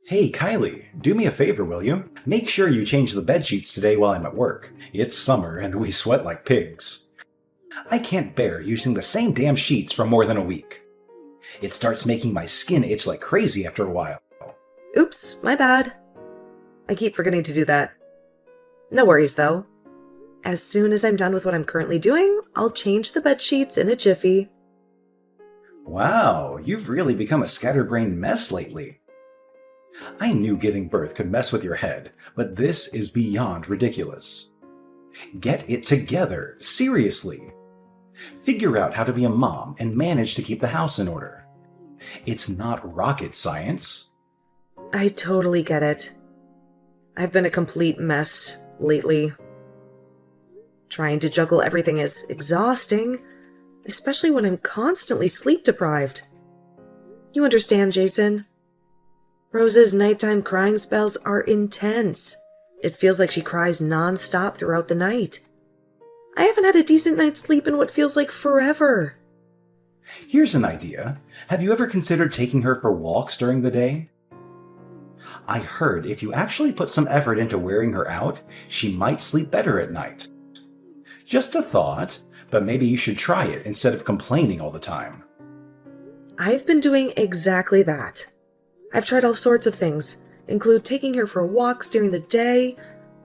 Hey, Kylie, do me a favor, will you? Make sure you change the bed sheets today while I'm at work. It's summer and we sweat like pigs. I can't bear using the same damn sheets for more than a week. It starts making my skin itch like crazy after a while. Oops, my bad. I keep forgetting to do that. No worries, though. As soon as I'm done with what I'm currently doing, I'll change the bed sheets in a jiffy. Wow, you've really become a scatterbrained mess lately. I knew giving birth could mess with your head, but this is beyond ridiculous. Get it together, seriously. Figure out how to be a mom and manage to keep the house in order. It's not rocket science. I totally get it. I've been a complete mess lately. Trying to juggle everything is exhausting, especially when I'm constantly sleep deprived. You understand, Jason? Rose's nighttime crying spells are intense. It feels like she cries non-stop throughout the night. I haven't had a decent night's sleep in what feels like forever. Here's an idea. Have you ever considered taking her for walks during the day? I heard if you actually put some effort into wearing her out, she might sleep better at night. Just a thought, but maybe you should try it instead of complaining all the time. I've been doing exactly that. I've tried all sorts of things, include taking her for walks during the day,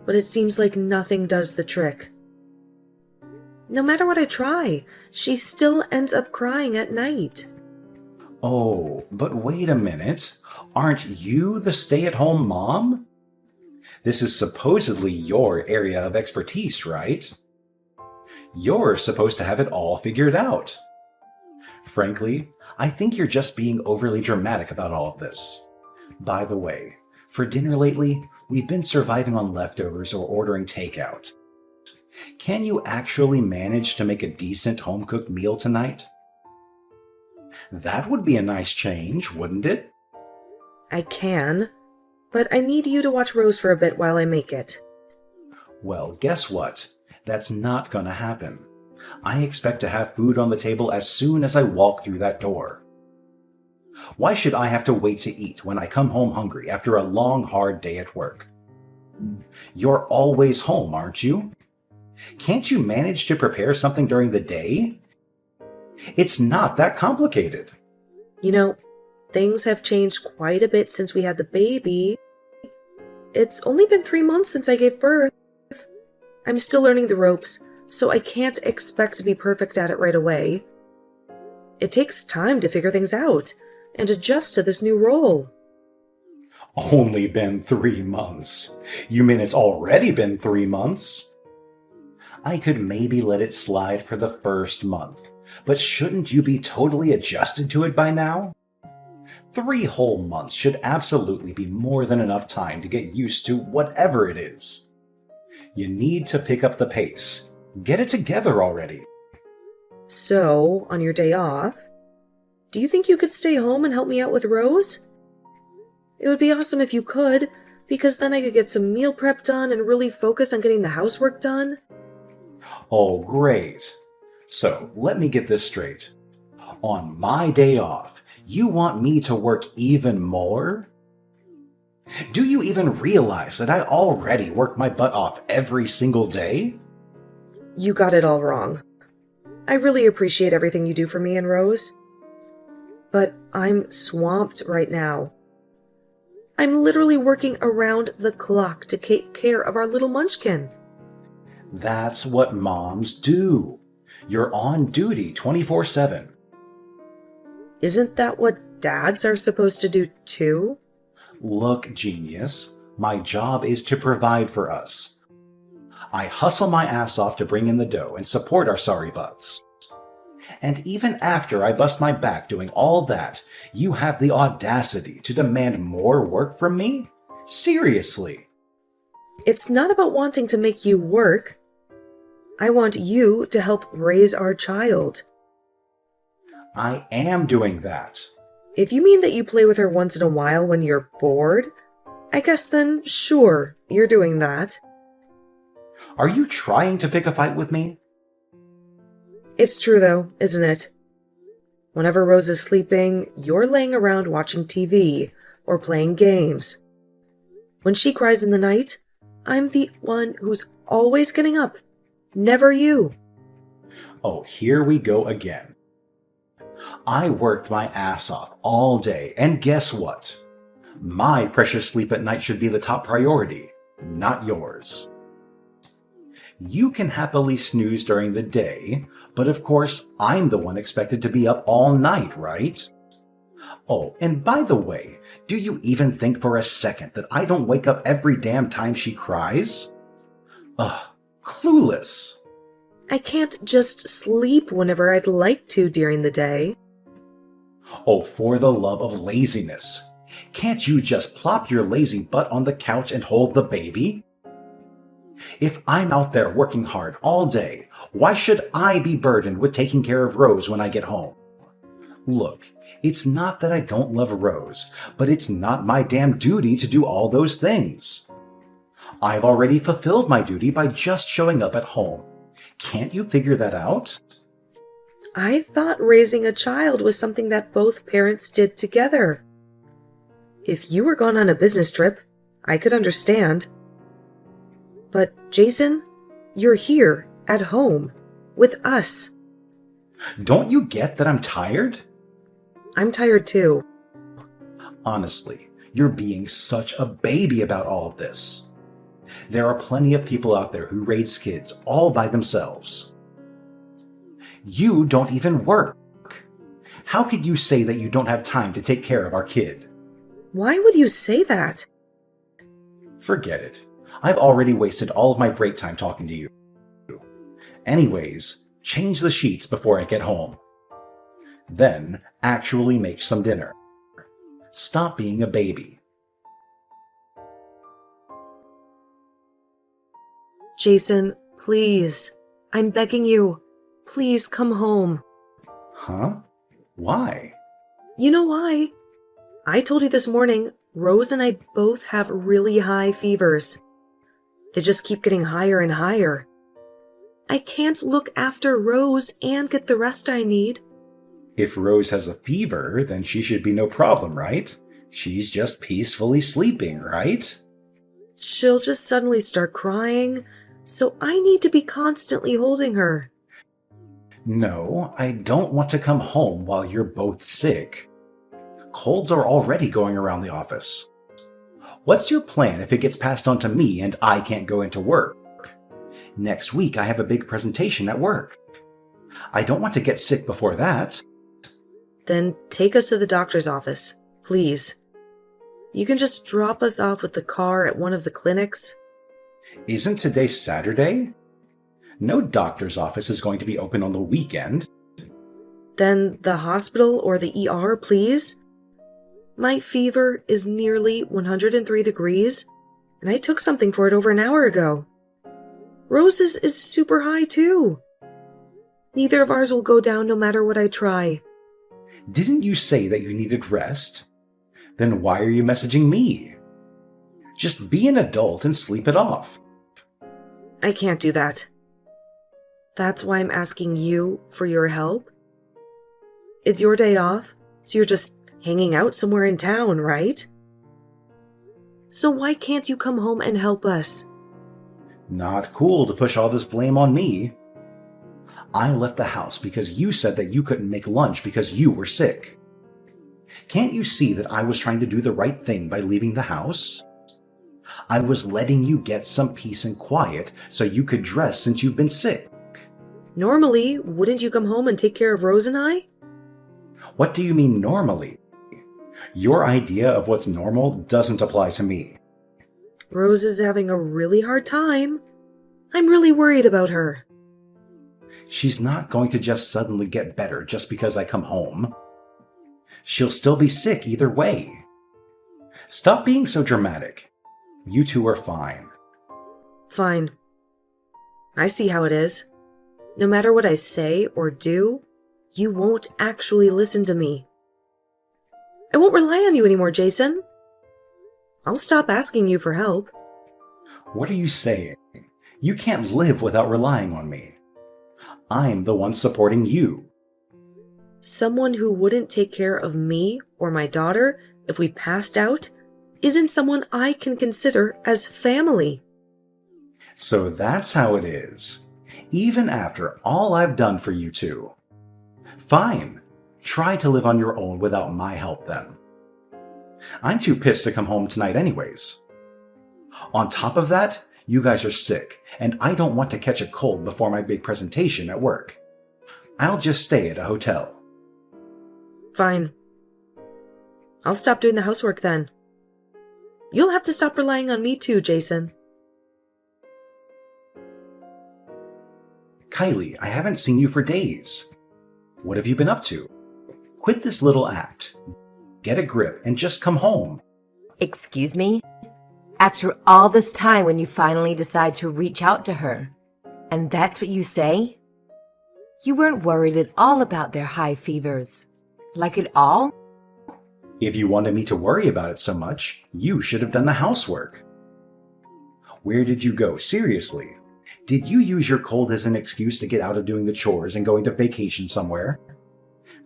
but it seems like nothing does the trick. No matter what I try, she still ends up crying at night. Oh, but wait a minute. Aren't you the stay-at-home mom? This is supposedly your area of expertise, right? You're supposed to have it all figured out. Frankly, I think you're just being overly dramatic about all of this. By the way, for dinner lately, we've been surviving on leftovers or ordering takeout. Can you actually manage to make a decent home-cooked meal tonight? That would be a nice change, wouldn't it? I can, but I need you to watch Rose for a bit while I make it. Well, guess what? That's not gonna happen. I expect to have food on the table as soon as I walk through that door. Why should I have to wait to eat when I come home hungry after a long, hard day at work? You're always home, aren't you? Can't you manage to prepare something during the day? It's not that complicated. You know, things have changed quite a bit since we had the baby. It's only been 3 months since I gave birth. I'm still learning the ropes, so I can't expect to be perfect at it right away. It takes time to figure things out and adjust to this new role. Only been 3 months. You mean it's already been 3 months? I could maybe let it slide for the first month, but shouldn't you be totally adjusted to it by now? 3 whole months should absolutely be more than enough time to get used to whatever it is. You need to pick up the pace. Get it together already. So, on your day off, do you think you could stay home and help me out with Rose? It would be awesome if you could, because then I could get some meal prep done and really focus on getting the housework done. Oh, great. So, let me get this straight. On my day off, you want me to work even more? Do you even realize that I already work my butt off every single day? You got it all wrong. I really appreciate everything you do for me and Rose, but I'm swamped right now. I'm literally working around the clock to take care of our little munchkin. That's what moms do. You're on duty 24/7. Isn't that what dads are supposed to do too? Look, genius, my job is to provide for us. I hustle my ass off to bring in the dough and support our sorry butts. And even after I bust my back doing all that, you have the audacity to demand more work from me? Seriously? It's not about wanting to make you work. I want you to help raise our child. I am doing that. If you mean that you play with her once in a while when you're bored, I guess then sure, you're doing that. Are you trying to pick a fight with me? It's true though, isn't it? Whenever Rose is sleeping, you're laying around watching TV or playing games. When she cries in the night, I'm the one who's always getting up, never you. Oh, here we go again. I worked my ass off all day, and guess what? My precious sleep at night should be the top priority, not yours. You can happily snooze during the day, but of course, I'm the one expected to be up all night, right? Oh, and by the way, do you even think for a second that I don't wake up every damn time she cries? Ugh, clueless. I can't just sleep whenever I'd like to during the day. Oh, for the love of laziness. Can't you just plop your lazy butt on the couch and hold the baby? If I'm out there working hard all day, why should I be burdened with taking care of Rose when I get home? Look, it's not that I don't love Rose, but it's not my damn duty to do all those things. I've already fulfilled my duty by just showing up at home. Can't you figure that out? I thought raising a child was something that both parents did together. If you were gone on a business trip, I could understand. But Jason, you're here, at home, with us. Don't you get that I'm tired? I'm tired too. Honestly, you're being such a baby about all of this. There are plenty of people out there who raise kids all by themselves. You don't even work. How could you say that you don't have time to take care of our kid? Why would you say that? Forget it. I've already wasted all of my break time talking to you. Anyways, change the sheets before I get home. Then, actually make some dinner. Stop being a baby. Jason, please. I'm begging you. Please come home. Huh? Why? You know why? I told you this morning, Rose and I both have really high fevers. They just keep getting higher and higher. I can't look after Rose and get the rest I need. If Rose has a fever, then she should be no problem, right? She's just peacefully sleeping, right? She'll just suddenly start crying, so I need to be constantly holding her. No, I don't want to come home while you're both sick. Colds are already going around the office. What's your plan if it gets passed on to me and I can't go into work? Next week I have a big presentation at work. I don't want to get sick before that. Then take us to the doctor's office, please. You can just drop us off with the car at one of the clinics. Isn't today Saturday? No doctor's office is going to be open on the weekend. Then the hospital or the ER, please. My fever is nearly 103 degrees, and I took something for it over an hour ago. Rose's is super high too. Neither of ours will go down no matter what I try. Didn't you say that you needed rest? Then why are you messaging me? Just be an adult and sleep it off. I can't do that. That's why I'm asking you for your help. It's your day off, so you're just hanging out somewhere in town, right? So why can't you come home and help us? Not cool to push all this blame on me. I left the house because you said that you couldn't make lunch because you were sick. Can't you see that I was trying to do the right thing by leaving the house? I was letting you get some peace and quiet so you could dress since you've been sick. Normally, wouldn't you come home and take care of Rose and I? What do you mean normally? Your idea of what's normal doesn't apply to me. Rose is having a really hard time. I'm really worried about her. She's not going to just suddenly get better just because I come home. She'll still be sick either way. Stop being so dramatic. You two are fine. Fine. I see how it is. No matter what I say or do, you won't actually listen to me. I won't rely on you anymore, Jason. I'll stop asking you for help. What are you saying? You can't live without relying on me. I'm the one supporting you. someone who wouldn't take care of me or my daughter if we passed out isn't someone I can consider as family. So that's how it is, even after all I've done for you two. Fine, try to live on your own without my help then. I'm too pissed to come home tonight anyways. On top of that, you guys are sick, and I don't want to catch a cold before my big presentation at work. I'll just stay at a hotel. Fine. I'll stop doing the housework then. You'll have to stop relying on me too, Jason. Kylie, I haven't seen you for days. What have you been up to? Quit this little act. Get a grip and just come home. Excuse me? After all this time when you finally decide to reach out to her, and that's what you say? You weren't worried at all about their high fevers. Like at all? If you wanted me to worry about it so much, you should have done the housework. Where did you go? Seriously? Did you use your cold as an excuse to get out of doing the chores and going to vacation somewhere?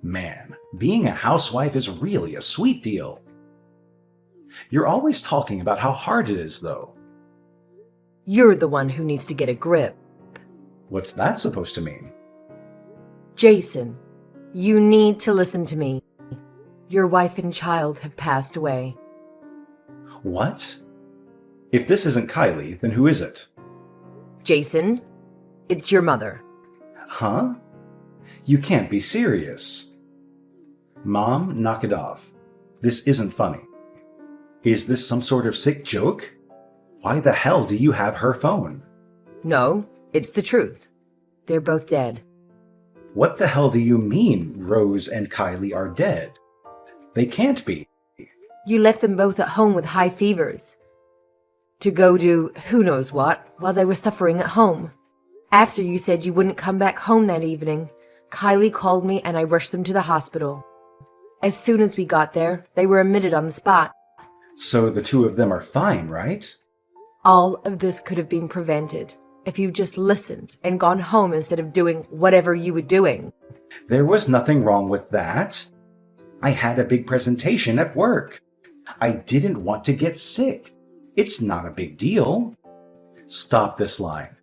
Man, being a housewife is really a sweet deal. You're always talking about how hard it is, though. You're the one who needs to get a grip. What's that supposed to mean? Jason, you need to listen to me. Your wife and child have passed away. What? If this isn't Kylie, then who is it? Jason, it's your mother. Huh? You can't be serious. Mom, knock it off. This isn't funny. Is this some sort of sick joke? Why the hell do you have her phone? No, it's the truth. They're both dead. What the hell do you mean Rose and Kylie are dead? They can't be. You left them both at home with high fevers to go do who knows what while they were suffering at home. After you said you wouldn't come back home that evening, Kylie called me and I rushed them to the hospital. As soon as we got there, they were admitted on the spot. So the two of them are fine, right? All of this could have been prevented if you just listened and gone home instead of doing whatever you were doing. There was nothing wrong with that. I had a big presentation at work. I didn't want to get sick. It's not a big deal. Stop this line.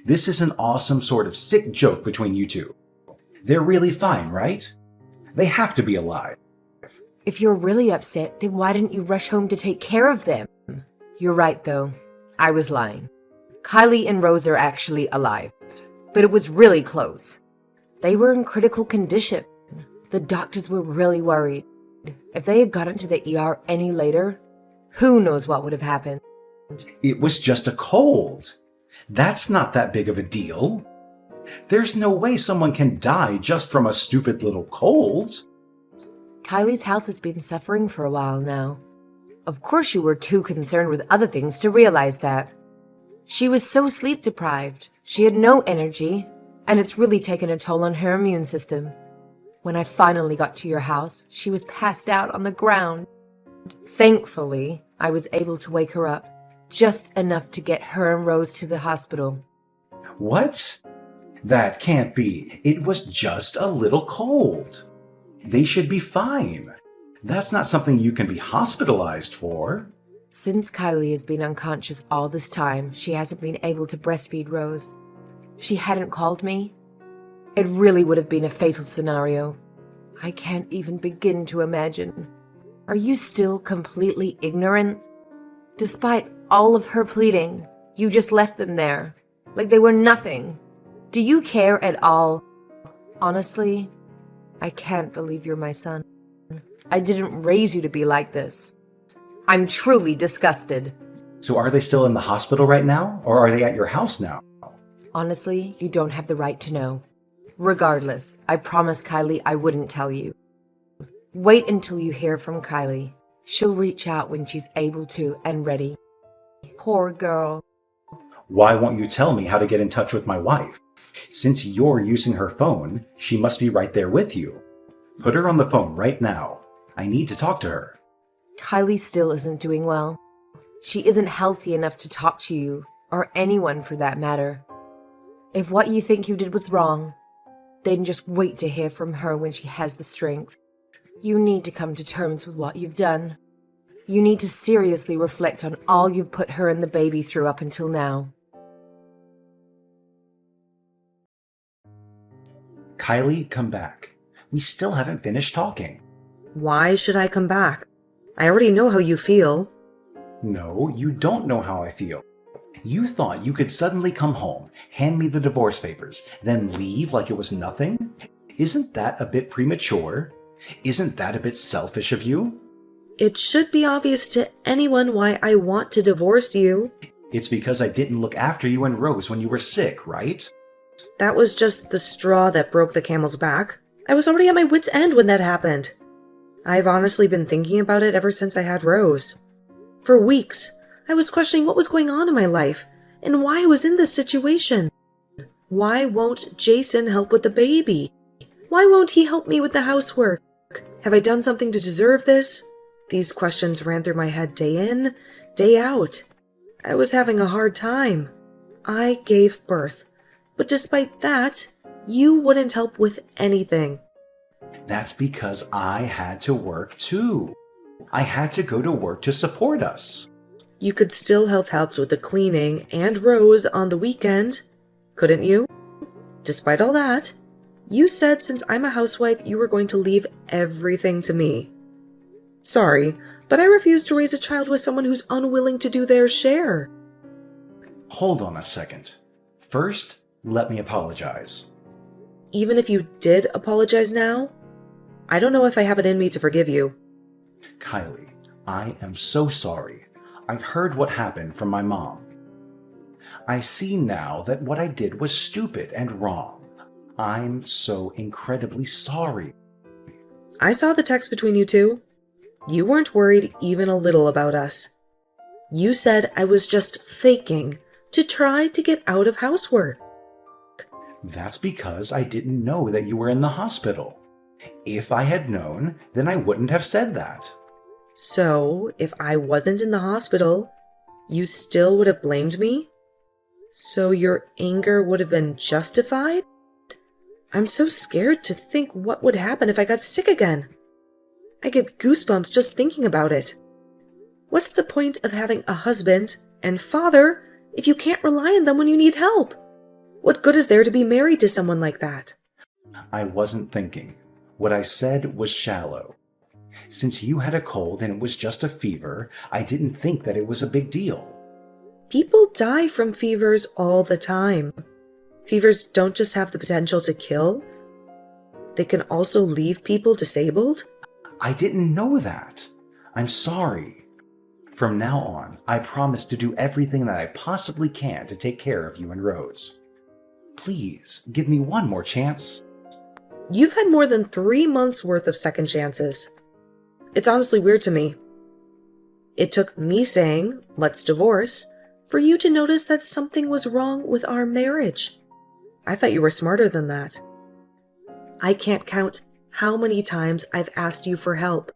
This is an awesome sort of sick joke between you two. They're really fine, right? They have to be alive. If you're really upset, then why didn't you rush home to take care of them? You're right, though. I was lying. Kylie and Rose are actually alive, but it was really close. They were in critical condition. The doctors were really worried. If they had gotten to the ER any later, who knows what would have happened. It was just a cold. That's not that big of a deal. There's no way someone can die just from a stupid little cold. Kylie's health has been suffering for a while now. Of course you were too concerned with other things to realize that. She was so sleep deprived. She had no energy, and it's really taken a toll on her immune system. When I finally got to your house, she was passed out on the ground. Thankfully, I was able to wake her up, just enough to get her and Rose to the hospital. What? That can't be. It was just a little cold. They should be fine. That's not something you can be hospitalized for. Since Kylie has been unconscious all this time, she hasn't been able to breastfeed Rose. If she hadn't called me, it really would have been a fatal scenario. I can't even begin to imagine. Are you still completely ignorant? Despite all of her pleading, you just left them there, like they were nothing. Do you care at all? Honestly, I can't believe you're my son. I didn't raise you to be like this. I'm truly disgusted. So are they still in the hospital right now, or are they at your house now? Honestly, you don't have the right to know. Regardless, I promised Kylie I wouldn't tell you. Wait until you hear from Kylie. She'll reach out when she's able to and ready. Poor girl. Why won't you tell me how to get in touch with my wife? Since you're using her phone, she must be right there with you. Put her on the phone right now. I need to talk to her. Kylie still isn't doing well. She isn't healthy enough to talk to you, or anyone for that matter. If what you think you did was wrong, then just wait to hear from her when she has the strength. You need to come to terms with what you've done. You need to seriously reflect on all you've put her and the baby through up until now. Kylie, come back. We still haven't finished talking. Why should I come back? I already know how you feel. No, you don't know how I feel. You thought you could suddenly come home, hand me the divorce papers, then leave like it was nothing? Isn't that a bit premature? Isn't that a bit selfish of you? It should be obvious to anyone why I want to divorce you. It's because I didn't look after you and Rose when you were sick, right? That was just the straw that broke the camel's back. I was already at my wit's end when that happened. I've honestly been thinking about it ever since I had Rose. For weeks, I was questioning what was going on in my life and why I was in this situation. Why won't Jason help with the baby? Why won't he help me with the housework? Have I done something to deserve this? These questions ran through my head day in, day out. I was having a hard time. I gave birth. But despite that, you wouldn't help with anything. That's because I had to work too. I had to go to work to support us. You could still have helped with the cleaning and Rose on the weekend, couldn't you? Despite all that, you said since I'm a housewife, you were going to leave everything to me. Sorry, but I refuse to raise a child with someone who's unwilling to do their share. Hold on a second. First, let me apologize. Even if you did apologize now, I don't know if I have it in me to forgive you. Kylie, I am so sorry. I heard what happened from my mom. I see now that what I did was stupid and wrong. I'm so incredibly sorry. I saw the text between you two. You weren't worried even a little about us. You said I was just faking to try to get out of housework. That's because I didn't know that you were in the hospital. If I had known, then I wouldn't have said that. So, if I wasn't in the hospital, you still would have blamed me? So your anger would have been justified? I'm so scared to think what would happen if I got sick again. I get goosebumps just thinking about it. What's the point of having a husband and father if you can't rely on them when you need help? What good is there to be married to someone like that? I wasn't thinking. What I said was shallow. Since you had a cold and it was just a fever, I didn't think that it was a big deal. People die from fevers all the time. Fevers don't just have the potential to kill. They can also leave people disabled. I didn't know that. I'm sorry. From now on, I promise to do everything that I possibly can to take care of you and Rose. Please, give me one more chance. You've had more than 3 months worth of second chances. It's honestly weird to me. It took me saying, let's divorce, for you to notice that something was wrong with our marriage. I thought you were smarter than that. I can't count how many times I've asked you for help.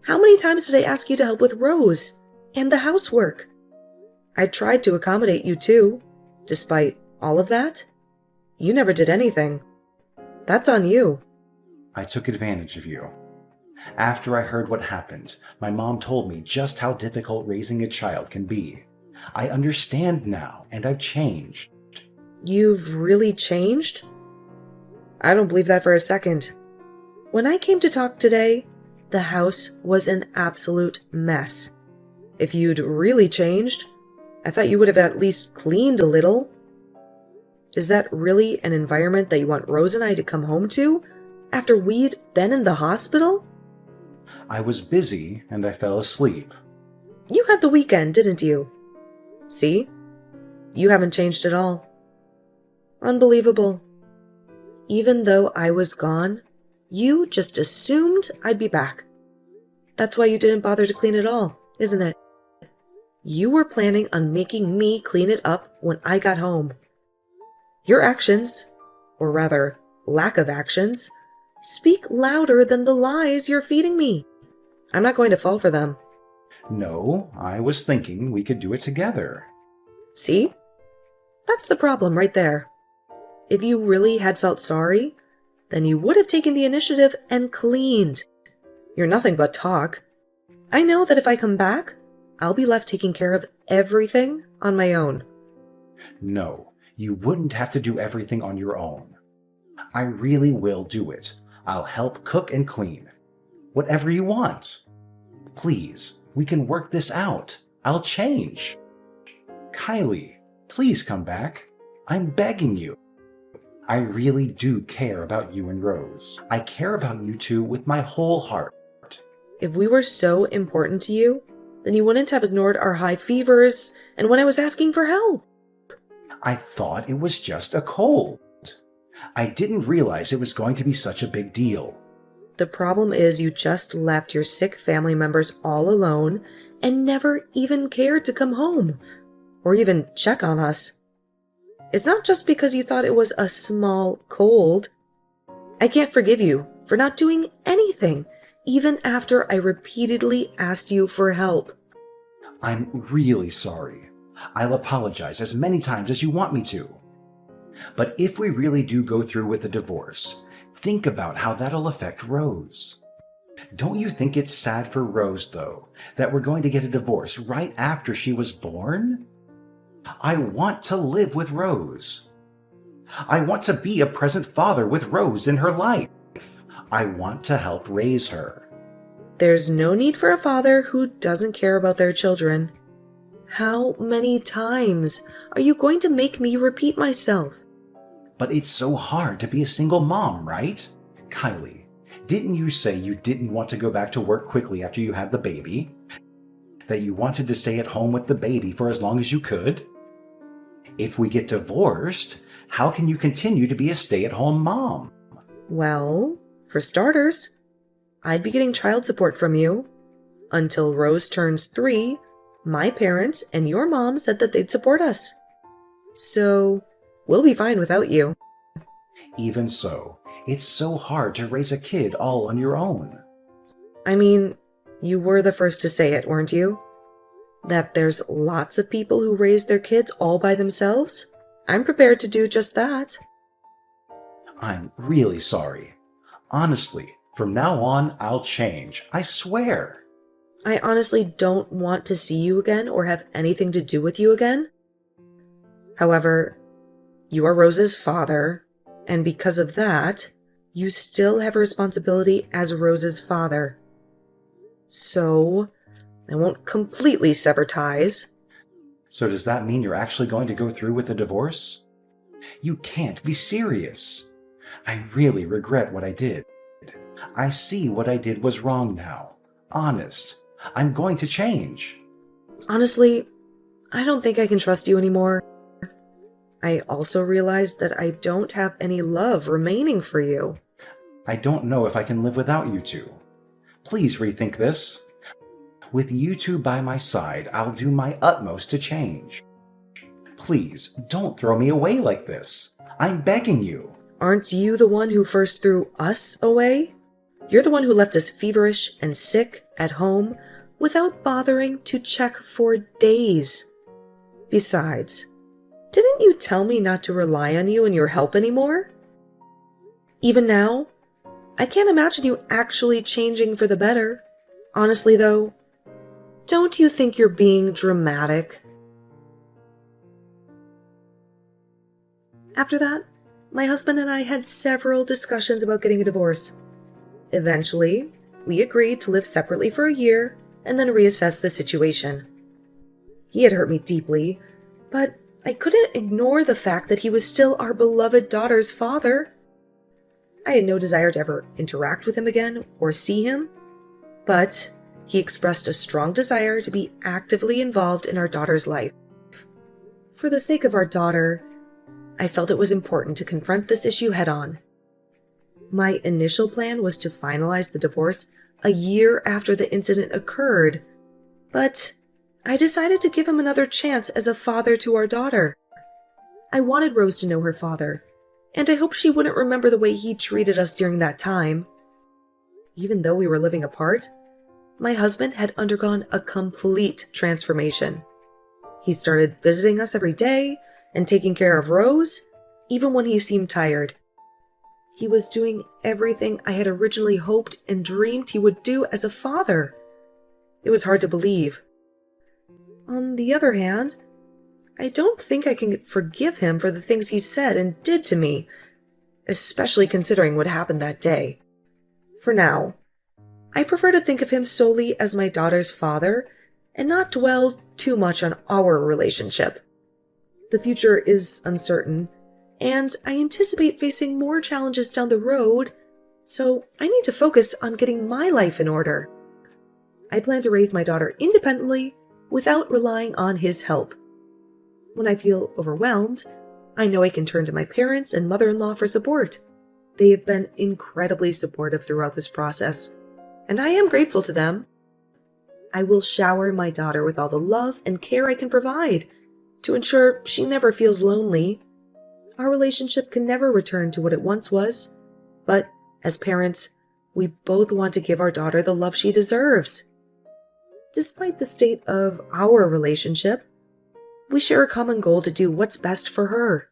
How many times did I ask you to help with Rose and the housework? I tried to accommodate you too. Despite all of that, you never did anything. That's on you. I took advantage of you. After I heard what happened, my mom told me just how difficult raising a child can be. I understand now, and I've changed. You've really changed? I don't believe that for a second. When I came to talk today, the house was an absolute mess. If you'd really changed, I thought you would have at least cleaned a little. Is that really an environment that you want Rose and I to come home to after we'd been in the hospital? I was busy and I fell asleep. You had the weekend, didn't you? See? You haven't changed at all. Unbelievable. Even though I was gone, you just assumed I'd be back. That's why you didn't bother to clean it all, isn't it? You were planning on making me clean it up when I got home. Your actions, or rather, lack of actions, speak louder than the lies you're feeding me. I'm not going to fall for them. No, I was thinking we could do it together. See? That's the problem right there. If you really had felt sorry, then you would have taken the initiative and cleaned. You're nothing but talk. I know that if I come back, I'll be left taking care of everything on my own. No, you wouldn't have to do everything on your own. I really will do it. I'll help cook and clean. Whatever you want. Please, we can work this out. I'll change. Kylie, please come back. I'm begging you. I really do care about you and Rose. I care about you two with my whole heart. If we were so important to you, then you wouldn't have ignored our high fevers and when I was asking for help. I thought it was just a cold. I didn't realize it was going to be such a big deal. The problem is you just left your sick family members all alone and never even cared to come home or even check on us. It's not just because you thought it was a small cold. I can't forgive you for not doing anything, even after I repeatedly asked you for help. I'm really sorry. I'll apologize as many times as you want me to. But if we really do go through with the divorce, think about how that'll affect Rose. Don't you think it's sad for Rose, though, that we're going to get a divorce right after she was born? I want to live with Rose. I want to be a present father with Rose in her life. I want to help raise her. There's no need for a father who doesn't care about their children. How many times are you going to make me repeat myself? But it's so hard to be a single mom, right? Kylie, didn't you say you didn't want to go back to work quickly after you had the baby? That you wanted to stay at home with the baby for as long as you could? If we get divorced, how can you continue to be a stay-at-home mom? Well, for starters, I'd be getting child support from you. Until Rose turns 3, my parents and your mom said that they'd support us. So, we'll be fine without you. Even so, it's so hard to raise a kid all on your own. I mean, you were the first to say it, weren't you? That there's lots of people who raise their kids all by themselves? I'm prepared to do just that. I'm really sorry. Honestly, from now on, I'll change. I swear. I honestly don't want to see you again or have anything to do with you again. However, you are Rose's father, and because of that, you still have a responsibility as Rose's father. So, I won't completely sever ties. So does that mean you're actually going to go through with the divorce? You can't be serious. I really regret what I did. I see what I did was wrong now. Honest. I'm going to change. Honestly, I don't think I can trust you anymore. I also realize that I don't have any love remaining for you. I don't know if I can live without you two. Please rethink this. With you two by my side, I'll do my utmost to change. Please, don't throw me away like this. I'm begging you. Aren't you the one who first threw us away? You're the one who left us feverish and sick at home without bothering to check for days. Besides, didn't you tell me not to rely on you and your help anymore? Even now, I can't imagine you actually changing for the better. Honestly, though, don't you think you're being dramatic? After that, my husband and I had several discussions about getting a divorce. Eventually, we agreed to live separately for a year and then reassess the situation. He had hurt me deeply, but I couldn't ignore the fact that he was still our beloved daughter's father. I had no desire to ever interact with him again or see him, but he expressed a strong desire to be actively involved in our daughter's life. For the sake of our daughter, I felt it was important to confront this issue head-on. My initial plan was to finalize the divorce a year after the incident occurred, but I decided to give him another chance as a father to our daughter. I wanted Rose to know her father, and I hoped she wouldn't remember the way he treated us during that time. Even though we were living apart, my husband had undergone a complete transformation. He started visiting us every day and taking care of Rose, even when he seemed tired. He was doing everything I had originally hoped and dreamed he would do as a father. It was hard to believe. On the other hand, I don't think I can forgive him for the things he said and did to me, especially considering what happened that day. For now, I prefer to think of him solely as my daughter's father and not dwell too much on our relationship. The future is uncertain, and I anticipate facing more challenges down the road, so I need to focus on getting my life in order. I plan to raise my daughter independently without relying on his help. When I feel overwhelmed, I know I can turn to my parents and mother-in-law for support. They have been incredibly supportive throughout this process, and I am grateful to them. I will shower my daughter with all the love and care I can provide to ensure she never feels lonely. Our relationship can never return to what it once was, but as parents, we both want to give our daughter the love she deserves. Despite the state of our relationship, we share a common goal to do what's best for her.